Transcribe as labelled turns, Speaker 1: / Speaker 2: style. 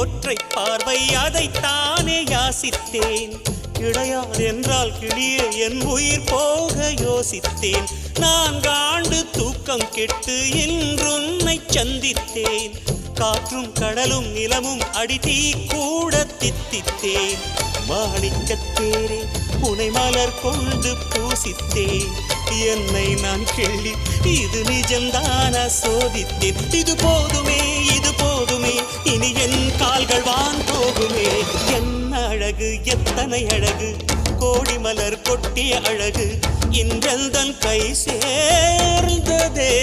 Speaker 1: ஒற்றை பார்வை அதைத்தானே யாசித்தேன். இளையார் என்றால் கிளியே என் உயிர் போக யோசித்தேன். 4 ஆண்டு தூக்கம் கெட்டு இன்றுன்னை சந்தித்தேன். காற்றும் கடலும் நிலமும் அடித்தீ கூட தித்தித்தேன். மாணிக்கத்தேரே உனை மலர் கொண்டு பூசித்தேன். என்னை நான் கிள்ளி இது நிஜம்தானா சோதித்தேன். இது போதுமே இது போதுமே இனி என் கால்கள் வான் போகுமே. என்ன அழகு எத்தனை அழகு கோடி மலர் கொட்டிய அழகு இன்றெந்தன் கை சேர்ந்ததே.